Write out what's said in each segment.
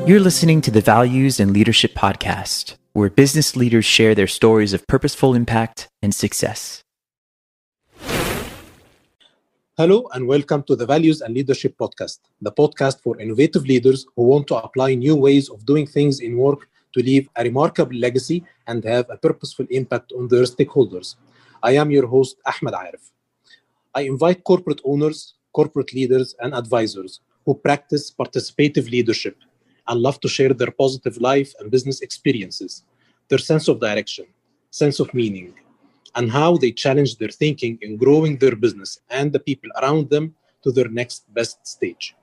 You're listening to the Values and Leadership Podcast, where business leaders share their stories of purposeful impact and success. Hello and welcome to the Values and Leadership Podcast, the podcast for innovative leaders who want to apply new ways of doing things in work to leave a remarkable legacy and have a purposeful impact on their stakeholders. I am your host, Ahmed Arif. I invite corporate owners, corporate leaders, and advisors who practice participative leadership and love to share their positive life and business experiences, their sense of direction, sense of meaning, and how they challenge their thinking in growing their business and the people around them to their next best stage.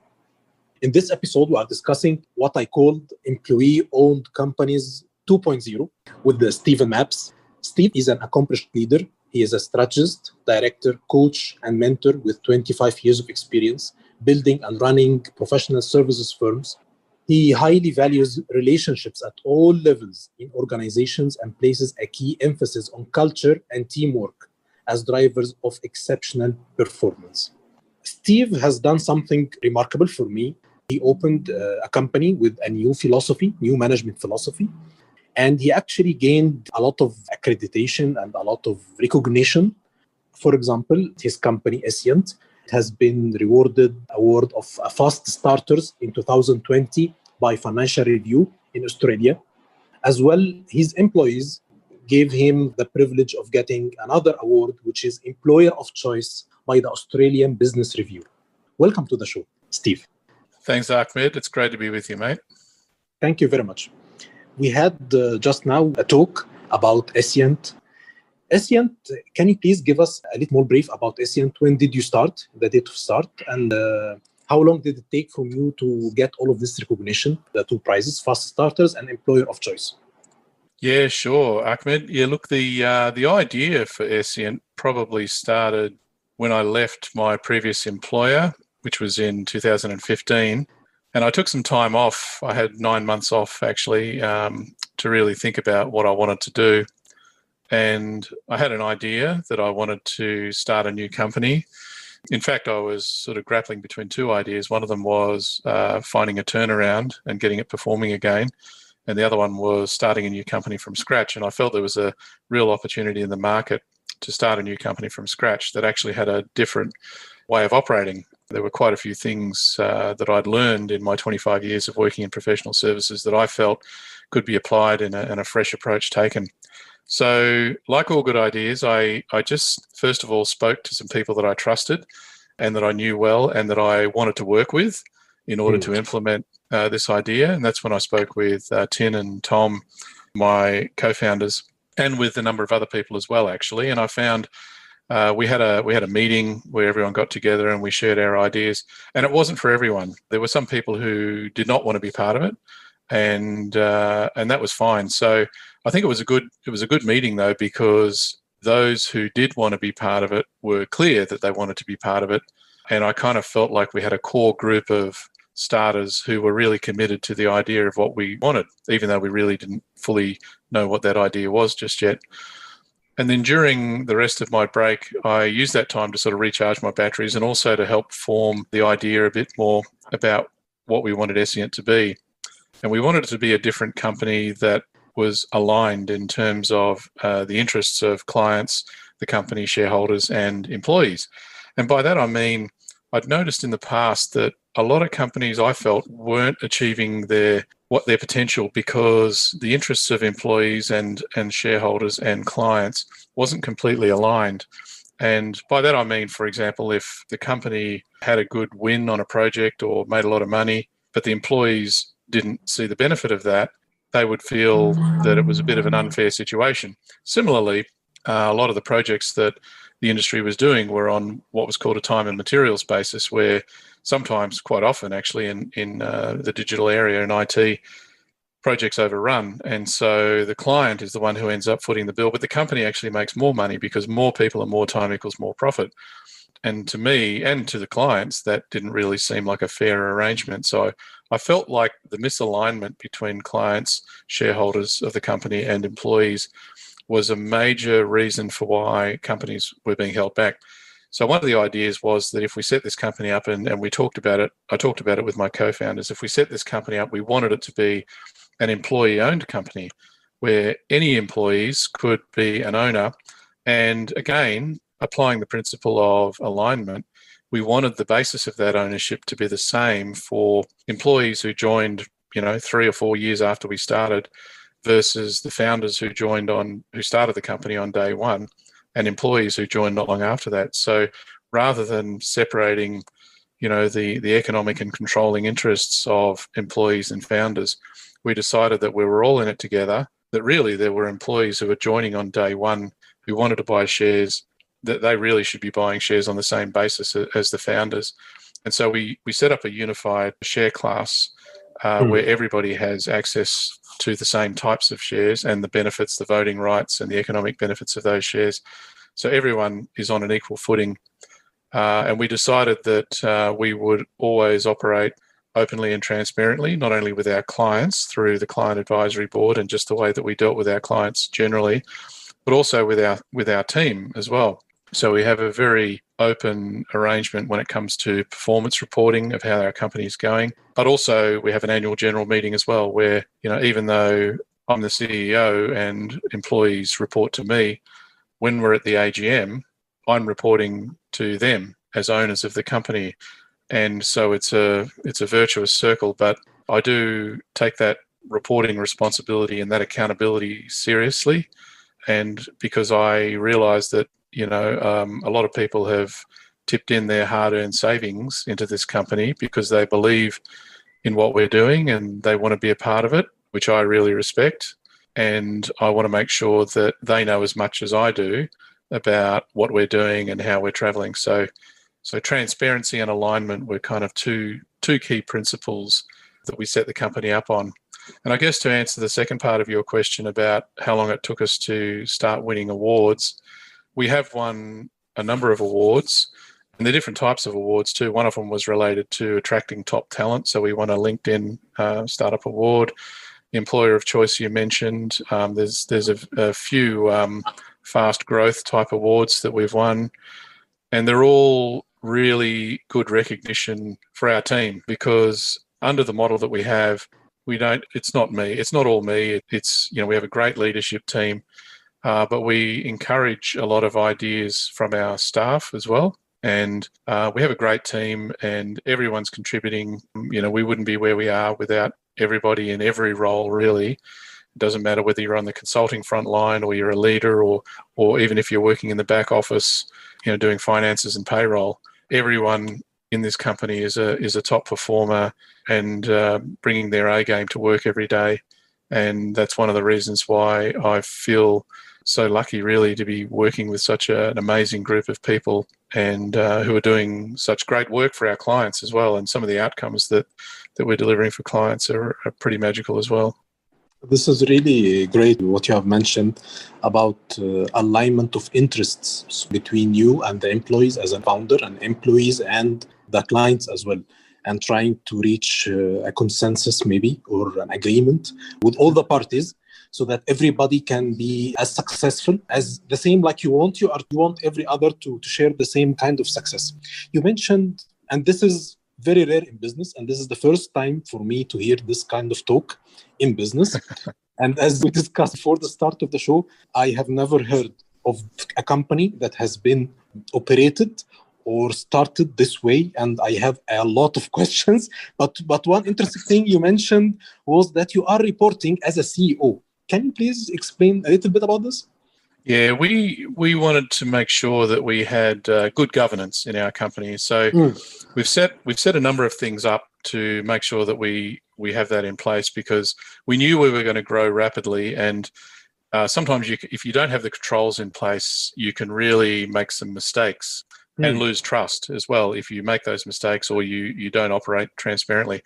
In this episode, we are discussing what I called Employee-Owned Companies 2.0 with Stephen Mabbs. Steve is an accomplished leader. He is a strategist, director, coach, and mentor with 25 years of experience building and running professional services firms. He highly values relationships at all levels in organizations and places a key emphasis on culture and teamwork as drivers of exceptional performance. Steve has done something remarkable for me. He opened a company with a new management philosophy, and he actually gained a lot of accreditation and a lot of recognition. For example, his company, Escient, has been award of fast starters in 2020 by Financial Review in Australia. As well, his employees gave him the privilege of getting another award, which is Employer of Choice by the Australian Business Review. Welcome to the show, Steve. Thanks, Ahmed. It's great to be with you, mate. Thank you very much. We had just now a talk about Escient. Escient, can you please give us a little more brief about Escient? When did you start, the date of start, and how long did it take from you to get all of this recognition, the two prizes, Fast Starters and Employer of Choice? Yeah, sure, Ahmed. Yeah, look, the idea for Escient probably started when I left my previous employer, which was in 2015. And I took some time off. I had 9 months off, actually, to really think about what I wanted to do. And I had an idea that I wanted to start a new company. In fact, I was sort of grappling between two ideas. One of them was finding a turnaround and getting it performing again. And the other one was starting a new company from scratch. And I felt there was a real opportunity in the market to start a new company from scratch that actually had a different way of operating. There were quite a few things that I'd learned in my 25 years of working in professional services that I felt could be applied in a fresh approach taken. So, like all good ideas, I just, first of all, spoke to some people that I trusted and that I knew well and that I wanted to work with in order to implement this idea. And that's when I spoke with Tin and Tom, my co-founders, and with a number of other people as well, actually. And I found we had a meeting where everyone got together and we shared our ideas. And it wasn't for everyone. There were some people who did not want to be part of it, and that was fine. So I think it was a good meeting though, because those who did want to be part of it were clear that they wanted to be part of it. And I kind of felt like we had a core group of starters who were really committed to the idea of what we wanted, even though we really didn't fully know what that idea was just yet. And then during the rest of my break, I used that time to sort of recharge my batteries and also to help form the idea a bit more about what we wanted Escient to be. And we wanted it to be a different company that was aligned in terms of the interests of clients, the company, shareholders, and employees. And by that, I mean, I'd noticed in the past that a lot of companies I felt weren't achieving their potential because the interests of employees and shareholders and clients wasn't completely aligned. And by that, I mean, for example, if the company had a good win on a project or made a lot of money, but the employees didn't see the benefit of that, they would feel that it was a bit of an unfair situation. Similarly, a lot of the projects that the industry was doing were on what was called a time and materials basis, where sometimes, quite often actually, in the digital area and IT, projects overrun. And so the client is the one who ends up footing the bill, but the company actually makes more money because more people and more time equals more profit. And to me and to the clients, that didn't really seem like a fair arrangement. So I felt like the misalignment between clients, shareholders of the company, and employees was a major reason for why companies were being held back. So one of the ideas was that if we set this company up, and we talked about it, I talked about it with my co-founders, if we set this company up, we wanted it to be an employee-owned company where any employees could be an owner. And again, applying the principle of alignment, we wanted the basis of that ownership to be the same for employees who joined, 3 or 4 years after we started versus the founders who started the company on day one, and employees who joined not long after that. So rather than separating, the economic and controlling interests of employees and founders, we decided that we were all in it together, that really there were employees who were joining on day one who wanted to buy shares, that they really should be buying shares on the same basis as the founders. And so we set up a unified share class where everybody has access to the same types of shares and the benefits, the voting rights and the economic benefits of those shares. So everyone is on an equal footing. And we decided that we would always operate openly and transparently, not only with our clients through the client advisory board and just the way that we dealt with our clients generally, but also with our team as well. So we have a very open arrangement when it comes to performance reporting of how our company is going. But also we have an annual general meeting as well where, even though I'm the CEO and employees report to me, when we're at the AGM, I'm reporting to them as owners of the company. And so it's a virtuous circle, but I do take that reporting responsibility and that accountability seriously. And because I realize that, a lot of people have tipped in their hard-earned savings into this company because they believe in what we're doing and they want to be a part of it, which I really respect. And I want to make sure that they know as much as I do about what we're doing and how we're traveling. So transparency and alignment were kind of two key principles that we set the company up on. And I guess to answer the second part of your question about how long it took us to start winning awards, we have won a number of awards, and they're different types of awards too. One of them was related to attracting top talent. So we won a LinkedIn Startup Award. The Employer of Choice you mentioned. There's a few fast growth type awards that we've won, and they're all really good recognition for our team because under the model that we have, it's not me. It's not all me. It's, we have a great leadership team, but we encourage a lot of ideas from our staff as well. And we have a great team and everyone's contributing. We wouldn't be where we are without everybody in every role, really. It doesn't matter whether you're on the consulting front line or you're a leader or even if you're working in the back office, doing finances and payroll. Everyone in this company is a top performer and bringing their A game to work every day. And that's one of the reasons why I feel so lucky, really, to be working with such an amazing group of people and who are doing such great work for our clients as well. And some of the outcomes that we're delivering for clients are pretty magical as well. This is really great what you have mentioned about alignment of interests between you and the employees as a founder and employees and the clients as well, and trying to reach a consensus maybe or an agreement with all the parties so that everybody can be as successful as the same like you want. You want every other to share the same kind of success. You mentioned, and this is very rare in business, and this is the first time for me to hear this kind of talk in business. And as we discussed before the start of the show, I have never heard of a company that has been operated or started this way, and I have a lot of questions. But one interesting thing you mentioned was that you are reporting as a CEO. Can you please explain a little bit about this? Yeah, we wanted to make sure that we had good governance in our company. So we've set a number of things up to make sure that we have that in place because we knew we were going to grow rapidly, and sometimes if you don't have the controls in place, you can really make some mistakes and lose trust as well if you make those mistakes or you don't operate transparently.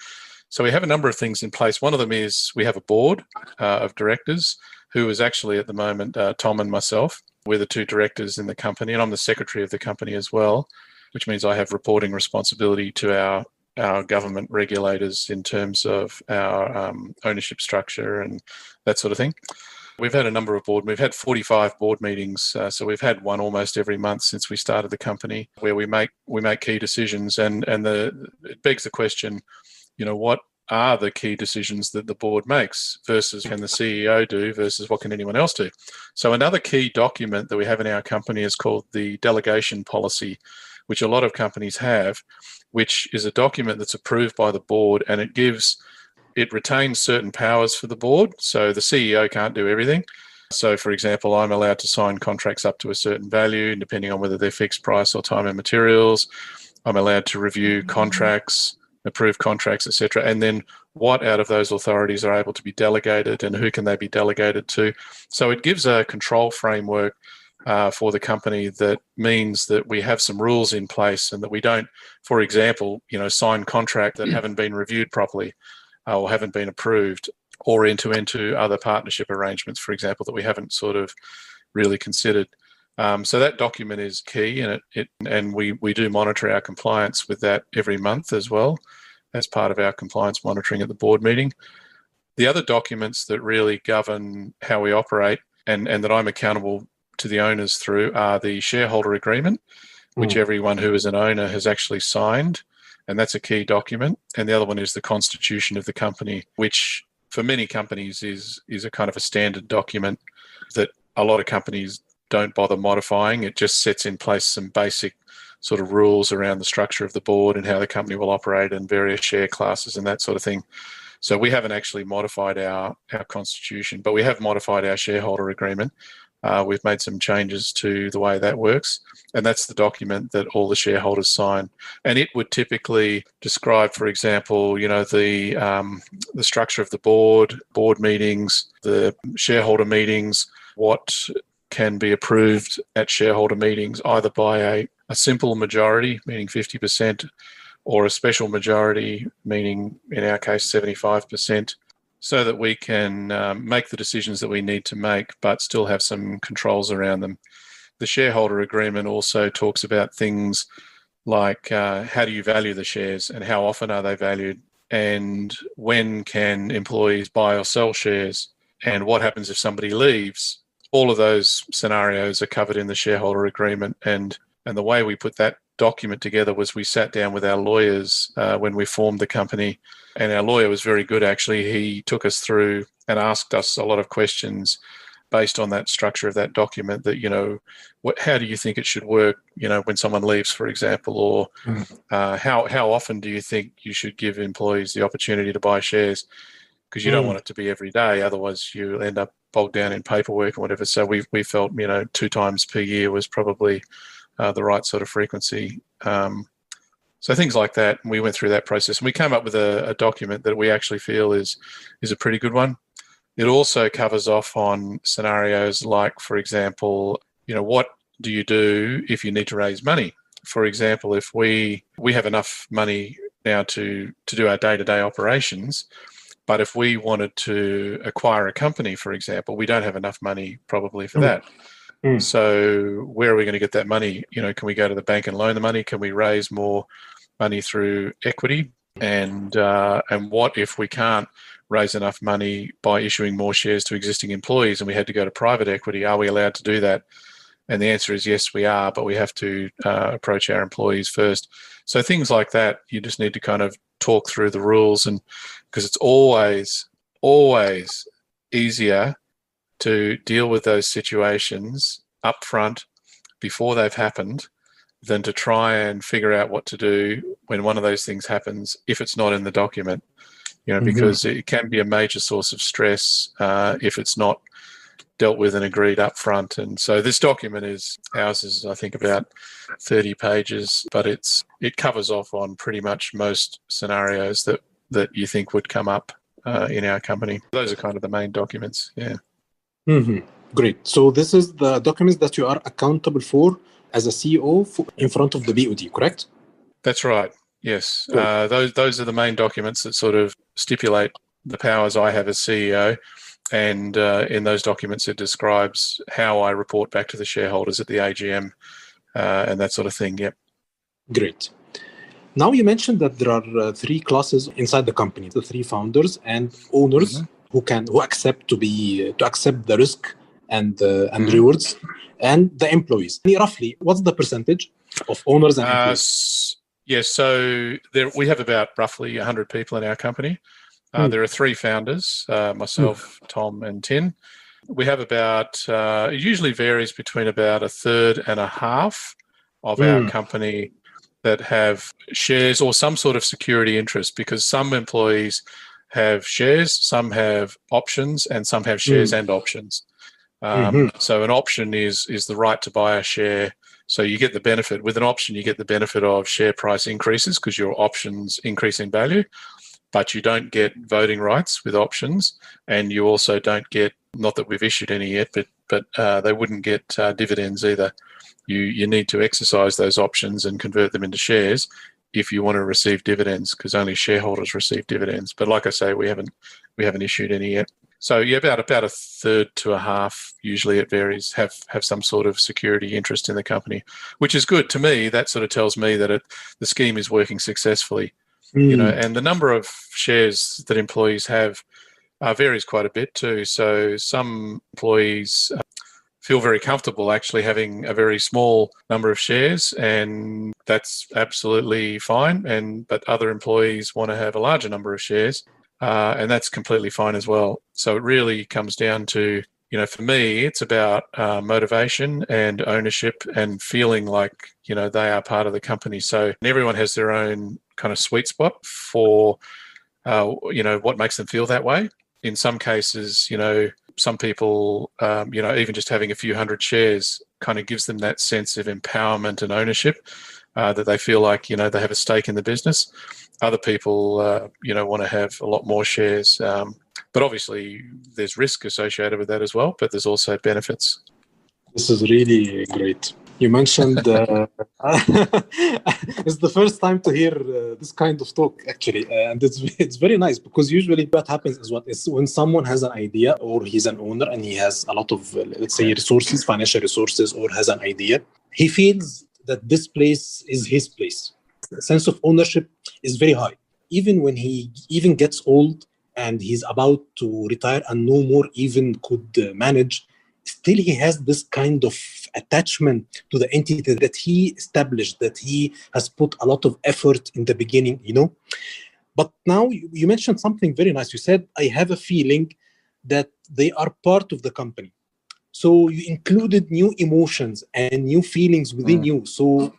So we have a number of things in place. One of them is we have a board of directors who is actually at the moment Tom and myself. We're the two directors in the company, and I'm the secretary of the company as well, which means I have reporting responsibility to our government regulators in terms of our ownership structure and that sort of thing. We've had a number of we've had 45 board meetings. So we've had one almost every month since we started the company, where we make key decisions. And it begs the question, what are the key decisions that the board makes versus can the CEO do versus what can anyone else do? So another key document that we have in our company is called the delegation policy, which a lot of companies have, which is a document that's approved by the board, and it retains certain powers for the board. So the CEO can't do everything. So, for example, I'm allowed to sign contracts up to a certain value, depending on whether they're fixed price or time and materials. I'm allowed to review contracts, approve contracts, etc. And then what out of those authorities are able to be delegated and who can they be delegated to? So it gives a control framework for the company that means that we have some rules in place and that we don't, for example, sign contracts that haven't been reviewed properly or haven't been approved, or enter into other partnership arrangements, for example, that we haven't sort of really considered. So that document is key, and we do monitor our compliance with that every month as well, as part of our compliance monitoring at the board meeting. The other documents that really govern how we operate and that I'm accountable to the owners through are the shareholder agreement, which everyone who is an owner has actually signed, and that's a key document. And the other one is the constitution of the company, which for many companies is a kind of a standard document that a lot of companies don't bother modifying. It just sets in place some basic sort of rules around the structure of the board and how the company will operate and various share classes and that sort of thing. So we haven't actually modified our constitution, but we have modified our shareholder agreement. We've made some changes to the way that works, and that's the document that all the shareholders sign. And it would typically describe, for example, the structure of the board meetings, the shareholder meetings, what can be approved at shareholder meetings, either by a simple majority, meaning 50%, or a special majority, meaning, in our case, 75%, so that we can make the decisions that we need to make, but still have some controls around them. The shareholder agreement also talks about things like how do you value the shares and how often are they valued, and when can employees buy or sell shares, and what happens if somebody leaves. All of those scenarios are covered in the shareholder agreement, and the way we put that document together was we sat down with our lawyers when we formed the company, and our lawyer was very good, actually. He took us through and asked us a lot of questions based on that structure of that document, that, how do you think it should work, when someone leaves, for example, or how often do you think you should give employees the opportunity to buy shares? Because you don't want it to be every day, otherwise you end up bogged down in paperwork or whatever. So we felt 2 times per year was probably the right sort of frequency. So things like that, and we went through that process, and we came up with a document that we actually feel is a pretty good one. It also covers off on scenarios like, for example, what do you do if you need to raise money? For example, if we have enough money now to do our day-to-day operations, but if we wanted to acquire a company, for example, we don't have enough money probably for that. So where are we going to get that money? Can we go to the bank and loan the money? Can we raise more money through equity? And what if we can't raise enough money by issuing more shares to existing employees and we had to go to private equity? Are we allowed to do that? And the answer is yes, we are, but we have to approach our employees first. So things like that, you just need to kind of talk through the rules, and because it's always easier to deal with those situations up front before they've happened than to try and figure out what to do when one of those things happens if it's not in the document, because it can be a major source of stress if it's not dealt with and agreed up front. And so this document ours is I think about 30 pages, but it covers off on pretty much most scenarios that you think would come up in our company. Those are kind of the main documents. Yeah. Great. So this is the documents that you are accountable for as a CEO in front of the BOD, correct? That's right. Yes. Those are the main documents that sort of stipulate the powers I have as CEO. And in those documents, it describes how I report back to the shareholders at the AGM and that sort of thing. Yep. Great. Now you mentioned that there are 3 classes inside the company, the 3 founders and owners who accept to accept the risk and rewards, and the employees. Roughly, what's the percentage of owners and employees? Yes, so we have about roughly 100 people in our company. There are 3 founders, myself, Tom, and Tin. We have about, it usually varies between about a third and a half of our company that have shares or some sort of security interest, because some employees have shares, some have options, and some have shares and options. So an option is the right to buy a share. So you get the benefit. With an option, you get the benefit of share price increases because your options increase in value, but you don't get voting rights with options, and you also don't get, not that we've issued any yet, but they wouldn't get dividends either. You need to exercise those options and convert them into shares if you want to receive dividends, because only shareholders receive dividends. But like I say, we haven't issued any yet. So yeah, about a third to a half, usually it varies, have some sort of security interest in the company, which is good. To me, that sort of tells me that the scheme is working successfully. And the number of shares that employees have varies quite a bit too. So some employees feel very comfortable actually having a very small number of shares, and that's absolutely fine. But other employees want to have a larger number of shares, and that's completely fine as well. So it really comes down to, for me, it's about motivation and ownership and feeling like, they are part of the company. So everyone has their own kind of sweet spot for, what makes them feel that way. In some cases, some people, even just having a few hundred shares kind of gives them that sense of empowerment and ownership, that they feel like, they have a stake in the business. Other people, want to have a lot more shares. But obviously, there's risk associated with that as well, but there's also benefits. This is really great. You mentioned it's the first time to hear this kind of talk, actually, and it's very nice, because usually what happens is when someone has an idea, or he's an owner and he has a lot of, let's say, resources, financial resources, or has an idea, he feels that this place is his place. The sense of ownership is very high. Even when he even gets old and he's about to retire and no more even could manage, still he has this kind of attachment to the entity that he established, that he has put a lot of effort in the beginning, But now you mentioned something very nice. You said, I have a feeling that they are part of the company. So you included new emotions and new feelings within you. So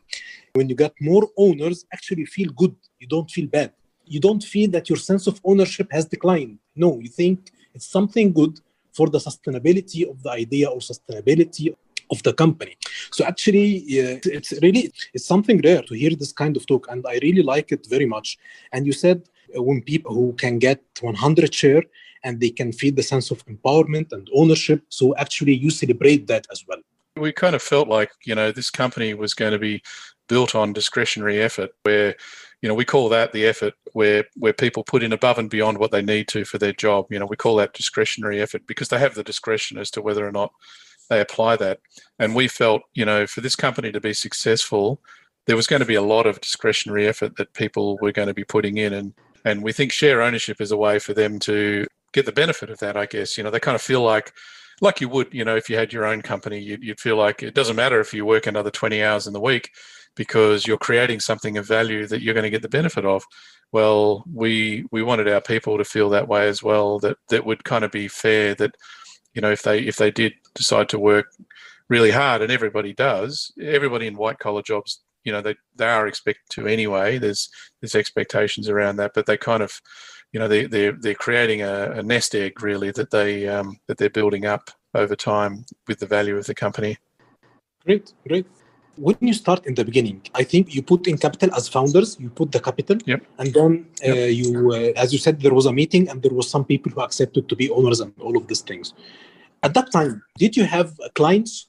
when you get more owners, actually you feel good. You don't feel bad. You don't feel that your sense of ownership has declined. No, you think it's something good for the sustainability of the idea or sustainability of the company. So actually, it's something rare to hear this kind of talk, and I really like it very much. And you said when people who can get 100 share and they can feel the sense of empowerment and ownership, so actually you celebrate that as well. We kind of felt like, this company was going to be built on discretionary effort, where we call that the effort where people put in above and beyond what they need to for their job. We call that discretionary effort because they have the discretion as to whether or not they apply that. And we felt, for this company to be successful, there was going to be a lot of discretionary effort that people were going to be putting in. And we think share ownership is a way for them to get the benefit of that, I guess. They kind of feel like you would, if you had your own company, you'd feel like it doesn't matter if you work another 20 hours in the week, because you're creating something of value that you're going to get the benefit of. Well, we wanted our people to feel that way as well, that would kind of be fair, that, if they did decide to work really hard, and everybody does, everybody in white collar jobs, they are expected to anyway. There's expectations around that, but they kind of, they're creating a nest egg really that they're building up over time with the value of the company. Great. When you start in the beginning, I think you put in capital as founders, you put the capital, yep. And then you, as you said, there was a meeting and there was some people who accepted to be owners and all of these things. At that time, did you have clients,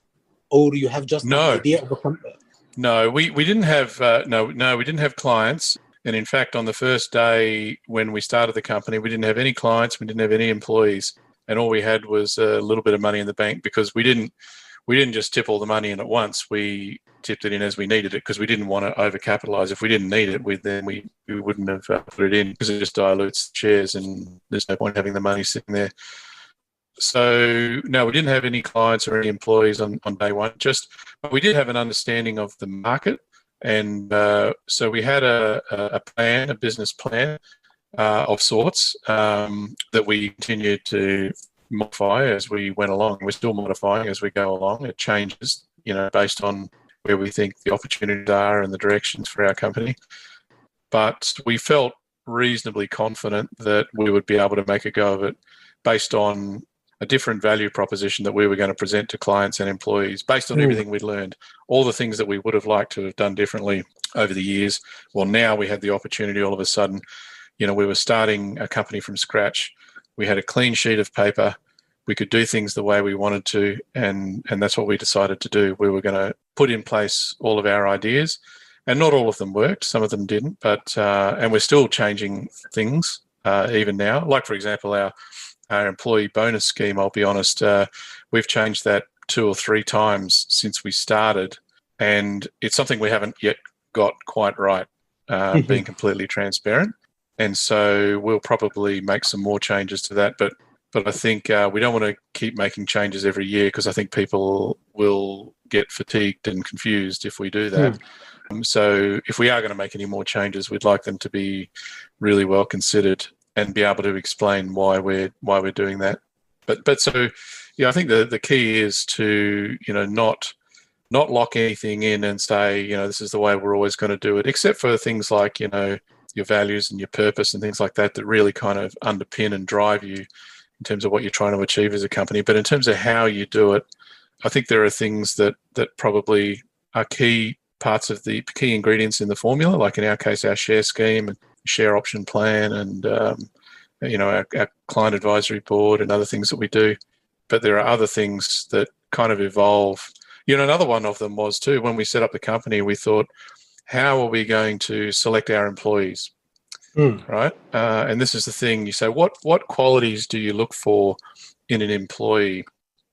or you have just an idea of a company? No, we didn't have we didn't have clients. And in fact, on the first day when we started the company, we didn't have any clients, we didn't have any employees, and all we had was a little bit of money in the bank, because we didn't we didn't just tip all the money in at once. We tipped it in as we needed it because we didn't want to overcapitalize. If we didn't need it, we wouldn't have put it in because it just dilutes shares and there's no point having the money sitting there. So no, we didn't have any clients or any employees on day one. But we did have an understanding of the market, and so we had a plan, a business plan of sorts that we continued to modify as we went along. We're still modifying as we go along. It changes, based on where we think the opportunities are and the directions for our company. But we felt reasonably confident that we would be able to make a go of it based on a different value proposition that we were going to present to clients and employees based on everything we'd learned, all the things that we would have liked to have done differently over the years. Well, now we had the opportunity all of a sudden. We were starting a company from scratch. We had a clean sheet of paper. We could do things the way we wanted to, and that's what we decided to do. We were going to put in place all of our ideas, and not all of them worked. Some of them didn't, but and we're still changing things even now. Like, for example, our employee bonus scheme, I'll be honest, we've changed that 2 or 3 times since we started, and it's something we haven't yet got quite right, being completely transparent. And so we'll probably make some more changes to that. But I think we don't want to keep making changes every year because I think people will get fatigued and confused if we do that. So if we are going to make any more changes, we'd like them to be really well considered and be able to explain why we're doing that. But so, I think the key is to, not lock anything in and say, this is the way we're always going to do it, except for things like, your values and your purpose and things like that really kind of underpin and drive you in terms of what you're trying to achieve as a company. But in terms of how you do it, I think there are things that probably are key parts of the key ingredients in the formula, like in our case, our share scheme and share option plan and, our client advisory board and other things that we do. But there are other things that kind of evolve. Another one of them was too, when we set up the company, we thought, how are we going to select our employees? Right? And this is the thing. You say, what qualities do you look for in an employee?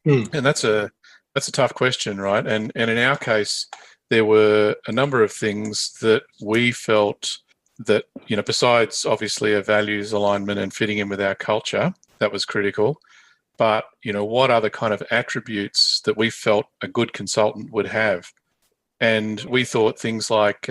And that's a tough question, right? And in our case, there were a number of things that we felt that, besides obviously a values alignment and fitting in with our culture, that was critical. But, what other kind of attributes that we felt a good consultant would have? And we thought things like,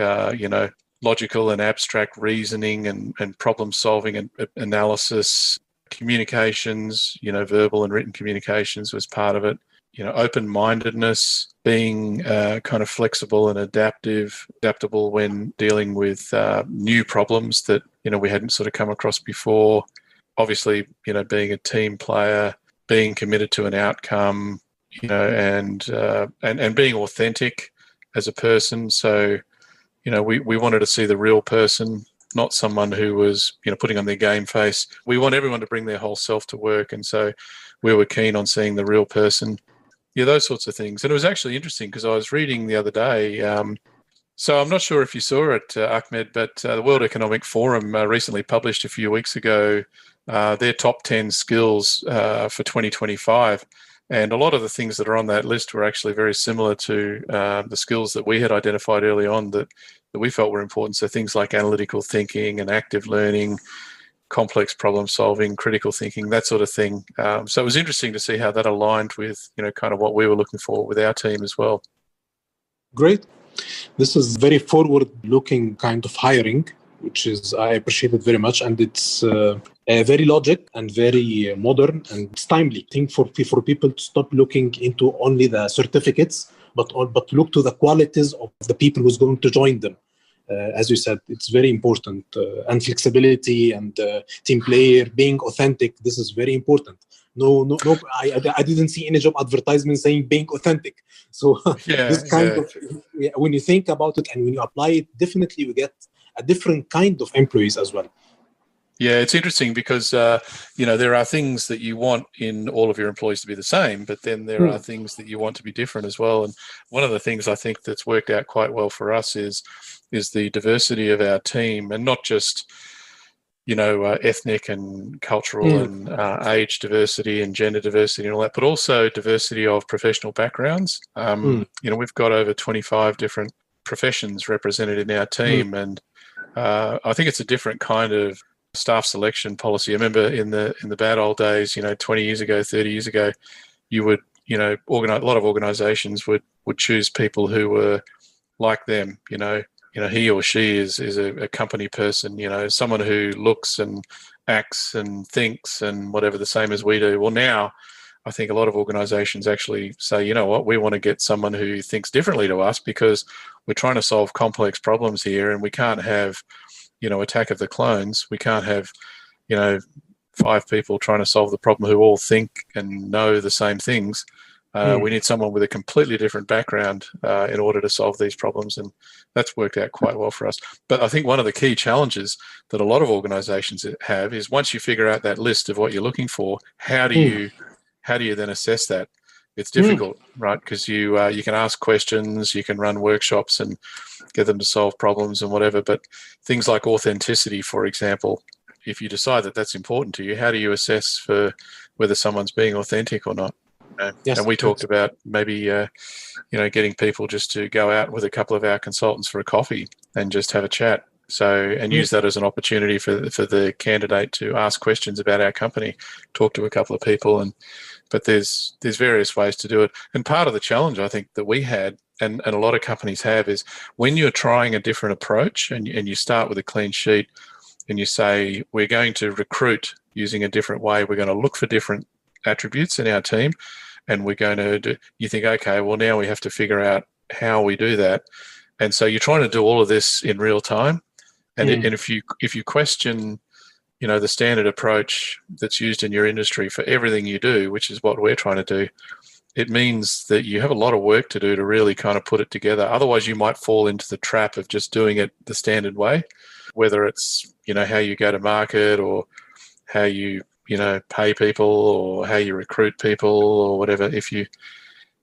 logical and abstract reasoning and problem solving and analysis, communications, verbal and written communications was part of it. Open-mindedness, being kind of flexible and adaptable when dealing with new problems that, we hadn't sort of come across before. Obviously, being a team player, being committed to an outcome, and being authentic as a person. So, we wanted to see the real person, not someone who was, putting on their game face. We want everyone to bring their whole self to work. And so we were keen on seeing the real person. Yeah, those sorts of things. And it was actually interesting because I was reading the other day. So I'm not sure if you saw it, Ahmed, but the World Economic Forum recently published a few weeks ago their top 10 skills for 2025. And a lot of the things that are on that list were actually very similar to the skills that we had identified early on that we felt were important. So things like analytical thinking and active learning, complex problem solving, critical thinking, that sort of thing. So it was interesting to see how that aligned with, kind of what we were looking for with our team as well. Great. This is very forward-looking kind of hiring, which is, I appreciate it very much. And it's very logic and very modern and it's timely. I think for people to stop looking into only the certificates, but look to the qualities of the people who's going to join them. As you said, it's very important. And flexibility and team player, being authentic, this is very important. No, I didn't see any job advertisement saying being authentic. So this kind of, when you think about it and when you apply it, definitely you get a different kind of employees as well. Yeah, it's interesting because, there are things that you want in all of your employees to be the same, but then there are things that you want to be different as well. And one of the things I think that's worked out quite well for us is the diversity of our team, and not just ethnic and cultural and age diversity and gender diversity and all that, but also diversity of professional backgrounds. We've got over 25 different professions represented in our team, and I think it's a different kind of staff selection policy. I remember in the bad old days, 20 years ago, 30 years ago, you would, a lot of organisations would choose people who were like them, he or she is a company person, someone who looks and acts and thinks and whatever the same as we do. Well, now I think a lot of organizations actually say, you know what, we want to get someone who thinks differently to us because we're trying to solve complex problems here, and we can't have, Attack of the Clones. We can't have, 5 people trying to solve the problem who all think and know the same things. We need someone with a completely different background in order to solve these problems, and that's worked out quite well for us. But I think one of the key challenges that a lot of organizations have is once you figure out that list of what you're looking for, how do you then assess that? It's difficult, right? Because you can ask questions, you can run workshops and get them to solve problems and whatever, but things like authenticity, for example, if you decide that that's important to you, how do you assess for whether someone's being authentic or not? Yes, and we talked about maybe, getting people just to go out with a couple of our consultants for a coffee and just have a chat. And use that as an opportunity for the candidate to ask questions about our company, talk to a couple of people, but there's various ways to do it. And part of the challenge I think that we had, and a lot of companies have, is when you're trying a different approach and you start with a clean sheet and you say, we're going to recruit using a different way, we're going to look for different attributes in our team, and we're going to do, you think, okay, well, now we have to figure out how we do that. And so you're trying to do all of this in real time. And if you question, the standard approach that's used in your industry for everything you do, which is what we're trying to do, it means that you have a lot of work to do to really kind of put it together. Otherwise, you might fall into the trap of just doing it the standard way, whether it's, how you go to market or how you, pay people or how you recruit people or whatever. If you,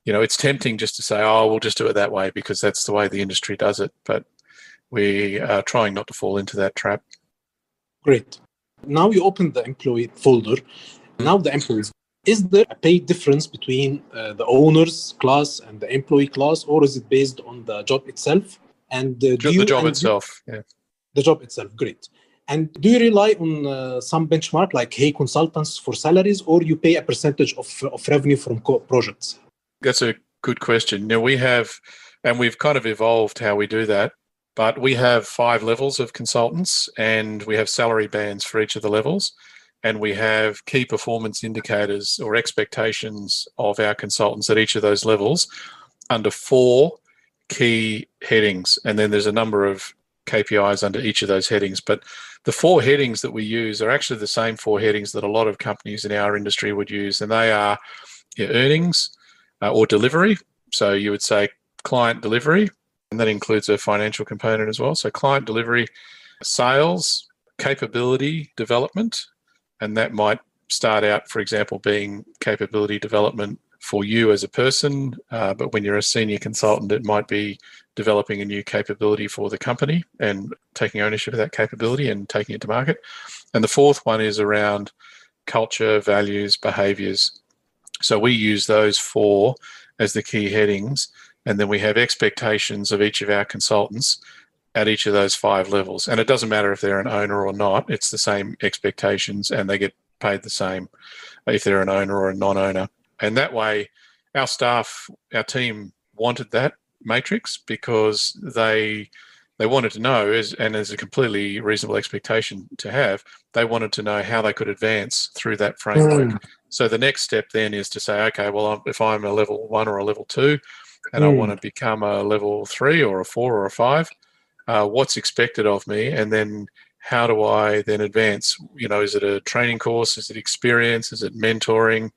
it's tempting just to say, oh, we'll just do it that way because that's the way the industry does it. But we are trying not to fall into that trap. Great. Now you open the employee folder. Now the employees. Is there a pay difference between the owner's class and the employee class, or is it based on the job itself? And the job itself, yeah. The job itself, great. And do you rely on some benchmark like Hey Consultants for salaries, or you pay a percentage of revenue from projects? That's a good question. Now we have, and we've kind of evolved how we do that, but we have 5 levels of consultants and we have salary bands for each of the levels. And we have key performance indicators or expectations of our consultants at each of those levels under 4 key headings. And then there's a number of KPIs under each of those headings. But the 4 headings that we use are actually the same 4 headings that a lot of companies in our industry would use. And they are your earnings or delivery. So you would say client delivery, and that includes a financial component as well. So client delivery, sales, capability development, and that might start out, for example, being capability development for you as a person. But when you're a senior consultant, it might be developing a new capability for the company and taking ownership of that capability and taking it to market. And the 4th one is around culture, values, behaviors. So we use those 4 as the key headings. And then we have expectations of each of our consultants at each of those 5 levels. And it doesn't matter if they're an owner or not, it's the same expectations and they get paid the same if they're an owner or a non-owner. And that way, our staff, our team wanted that matrix because they wanted to know, and as a completely reasonable expectation to have, they wanted to know how they could advance through that framework. So the next step then is to say, okay, well, if I'm a level 1 or a level 2 and I want to become a level 3 or a 4 or a 5, what's expected of me, and then how do I then advance? Is it a training course? Is it experience? Is it mentoring?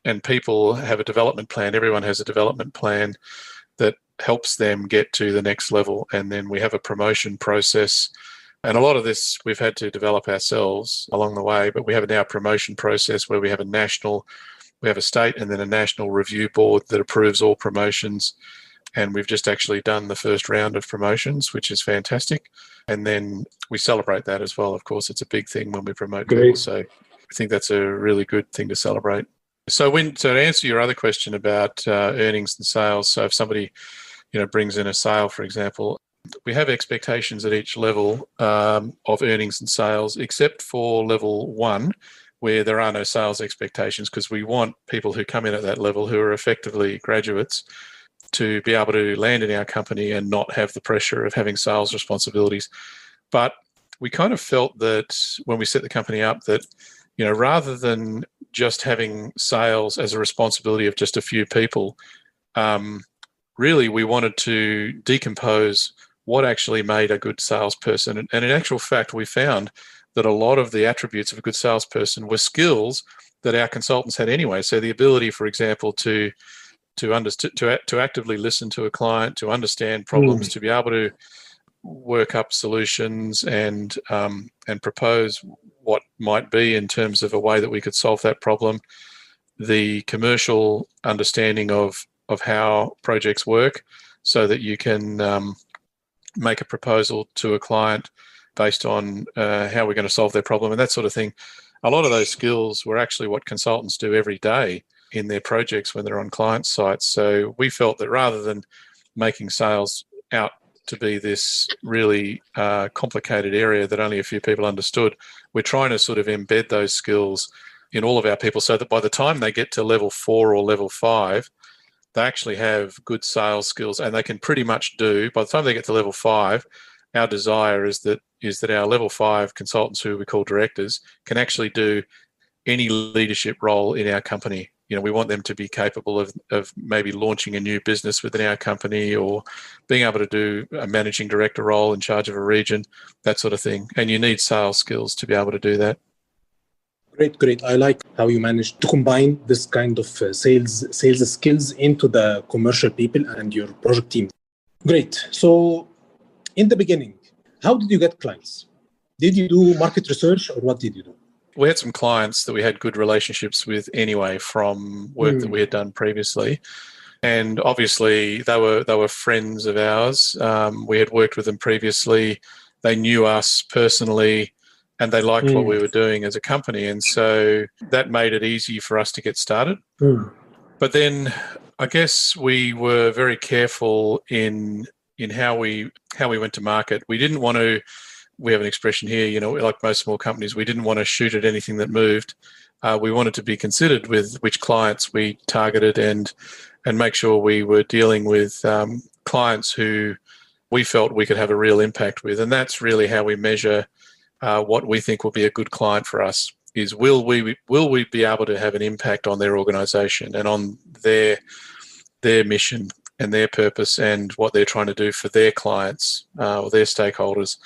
And people have a development plan. Everyone has a development plan that helps them get to the next level. And then we have a promotion process. And a lot of this we've had to develop ourselves along the way, but we have now a promotion process where we have a state and then a national review board that approves all promotions. And we've just actually done the first round of promotions, which is fantastic. And then we celebrate that as well. Of course, it's a big thing when we promote Great. people. So I think that's a really good thing to celebrate. So to answer your other question about earnings and sales, so if somebody brings in a sale, for example, we have expectations at each level of earnings and sales, except for level 1, where there are no sales expectations, because we want people who come in at that level who are effectively graduates to be able to land in our company and not have the pressure of having sales responsibilities. But we kind of felt that when we set the company up that, rather than just having sales as a responsibility of just a few people, really we wanted to decompose what actually made a good salesperson. And in actual fact, we found that a lot of the attributes of a good salesperson were skills that our consultants had anyway. So the ability, for example, to actively listen to a client, to understand problems, to be able to work up solutions and propose what might be in terms of a way that we could solve that problem. The commercial understanding of how projects work, so that you can make a proposal to a client based on how we're going to solve their problem and that sort of thing. A lot of those skills were actually what consultants do every day in their projects when they're on client sites. So we felt that rather than making sales out to be this really complicated area that only a few people understood, we're trying to sort of embed those skills in all of our people so that by the time they get to level 4 or level 5, they actually have good sales skills, and they can pretty much do, by the time they get to level 5, our desire is that our level 5 consultants, who we call directors, can actually do any leadership role in our company. We want them to be capable of maybe launching a new business within our company, or being able to do a managing director role in charge of a region, that sort of thing. And you need sales skills to be able to do that. Great. I like how you managed to combine this kind of sales skills into the commercial people and your project team. Great. So in the beginning, how did you get clients? Did you do market research, or what did you do? We had some clients that we had good relationships with anyway from work that we had done previously. And obviously they were friends of ours. We had worked with them previously. They knew us personally, and they liked what we were doing as a company. And so that made it easy for us to get started. But then I guess we were very careful in how we went to market. We didn't want to, we have an expression here, like most small companies, we didn't want to shoot at anything that moved. We wanted to be considered with which clients we targeted and make sure we were dealing with clients who we felt we could have a real impact with. And that's really how we measure what we think will be a good client for us, is will we be able to have an impact on their organization and on their mission and their purpose and what they're trying to do for their clients or their stakeholders.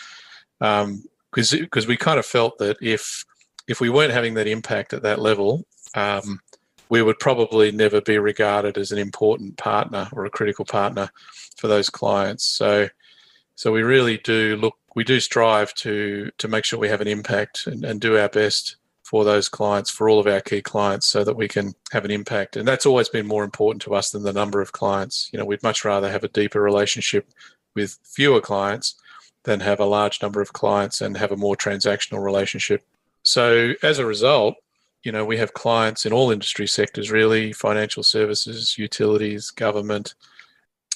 Because we kind of felt that if we weren't having that impact at that level, we would probably never be regarded as an important partner or a critical partner for those clients. So we really do strive to make sure we have an impact and do our best for those clients, for all of our key clients, so that we can have an impact. And that's always been more important to us than the number of clients. We'd much rather have a deeper relationship with fewer clients than have a large number of clients and have a more transactional relationship. So as a result, we have clients in all industry sectors, really, financial services, utilities, government,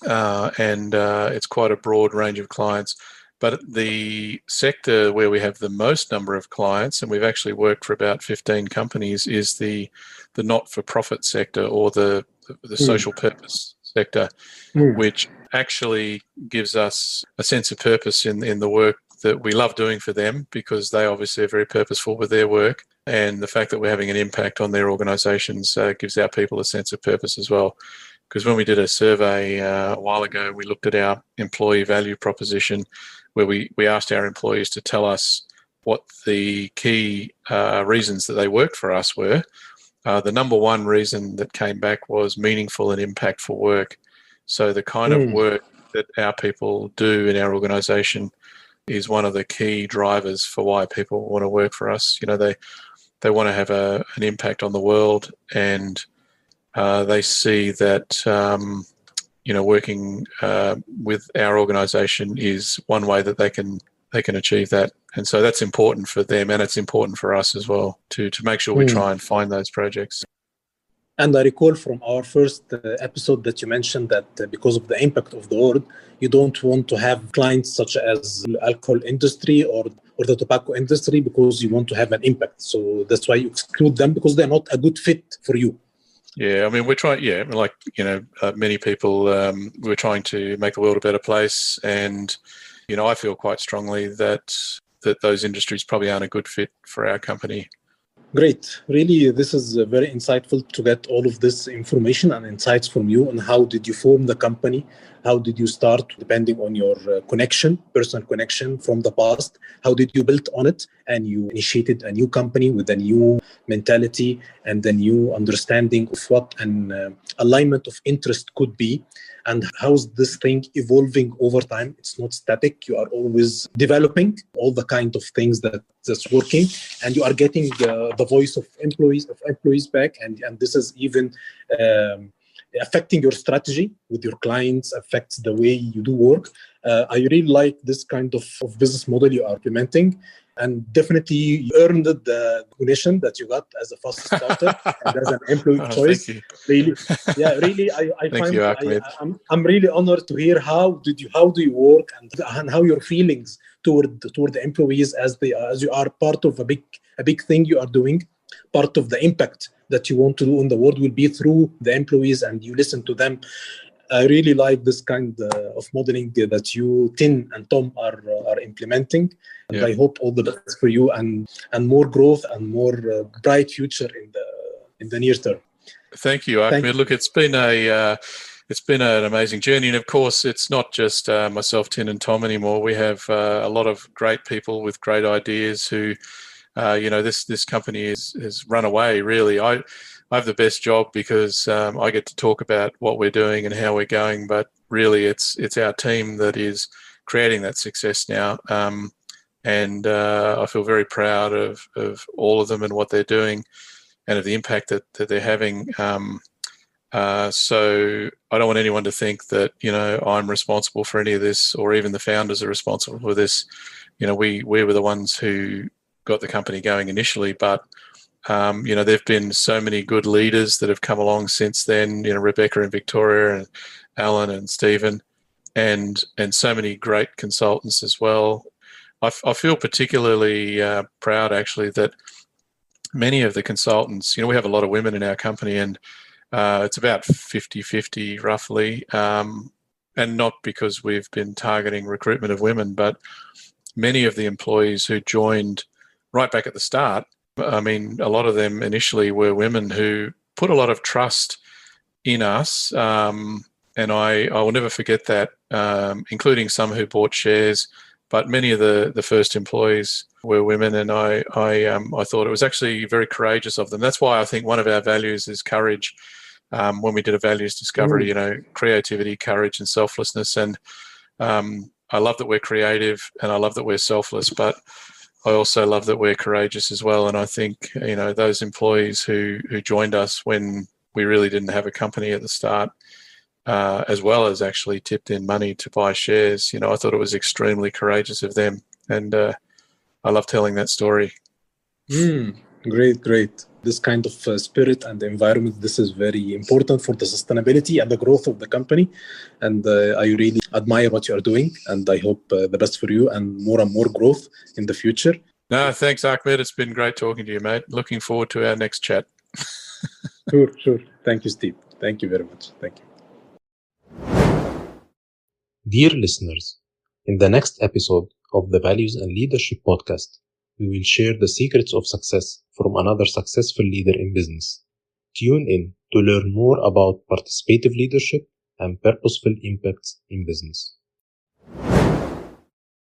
and it's quite a broad range of clients. But the sector where we have the most number of clients, and we've actually worked for about 15 companies, is the not-for-profit sector, or the social purpose sector, which actually gives us a sense of purpose in the work that we love doing for them, because they obviously are very purposeful with their work. And the fact that we're having an impact on their organisations gives our people a sense of purpose as well. Because when we did a survey a while ago, we looked at our employee value proposition, where we asked our employees to tell us what the key reasons that they worked for us were. The number one reason that came back was meaningful and impactful work. So the kind of work that our people do in our organisation is one of the key drivers for why people want to work for us. They want to have an impact on the world, and they see that working with our organisation is one way that they can achieve that. And so that's important for them, and it's important for us as well to make sure we try and find those projects. And I recall from our first episode that you mentioned that because of the impact of the word, you don't want to have clients such as the alcohol industry or the tobacco industry because you want to have an impact. So that's why you exclude them, because they're not a good fit for you. Yeah, I mean, we're trying, like, many people, we're trying to make the world a better place. And, I feel quite strongly that those industries probably aren't a good fit for our company. Great. Really, this is very insightful to get all of this information and insights from you. And how did you form the company? How did you start, depending on your personal connection from the past? How did you build on it? And you initiated a new company with a new mentality and a new understanding of what an alignment of interest could be. And how's this thing evolving over time? It's not static. You are always developing all the kind of things that's working, and you are getting the voice of employees back. And this is even affecting your strategy with your clients, affects the way you do work. I really like this kind of business model you are implementing. And definitely you earned the recognition that you got as a fast starter and as an employee choice. Thank you. Really, I Thank find you, Ahmed. I'm really honored to hear how do you work and how your feelings toward the employees as you are part of a big thing you are doing. Part of the impact that you want to do in the world will be through the employees, and you listen to them. I really like this kind of modeling that you, Tin and Tom, are implementing. And I hope all the best for you and more growth and more bright future in the near term. Thank you, Ahmed. Look, it's been an amazing journey, and of course, it's not just myself, Tin, and Tom anymore. We have a lot of great people with great ideas who, this company has run away. Really, I have the best job because I get to talk about what we're doing and how we're going. But really, it's our team that is creating that success now. And I feel very proud of all of them and what they're doing, and of the impact that they're having. So I don't want anyone to think that I'm responsible for any of this, or even the founders are responsible for this. We were the ones who got the company going initially, but there've been so many good leaders that have come along since then. Rebecca and Victoria and Alan and Stephen, and so many great consultants as well. I feel particularly proud, actually, that many of the consultants, we have a lot of women in our company, and it's about 50-50 roughly, and not because we've been targeting recruitment of women, but many of the employees who joined right back at the start, I mean, a lot of them initially were women who put a lot of trust in us, and I will never forget that, including some who bought shares. But many of the first employees were women, and I thought it was actually very courageous of them. That's why I think one of our values is courage. When we did a values discovery, creativity, courage, and selflessness. And I love that we're creative, and I love that we're selfless, but I also love that we're courageous as well. And I think those employees who joined us when we really didn't have a company at the start, as well as actually tipped in money to buy shares. I thought it was extremely courageous of them, and I love telling that story. Great. This kind of spirit and environment, this is very important for the sustainability and the growth of the company. And I really admire what you are doing, and I hope the best for you and more growth in the future. No, thanks, Ahmed. It's been great talking to you, mate. Looking forward to our next chat. Sure. Thank you, Steve. Thank you very much. Thank you. Dear listeners, in the next episode of the Values and Leadership podcast, we will share the secrets of success from another successful leader in business. Tune in to learn more about participative leadership and purposeful impacts in business.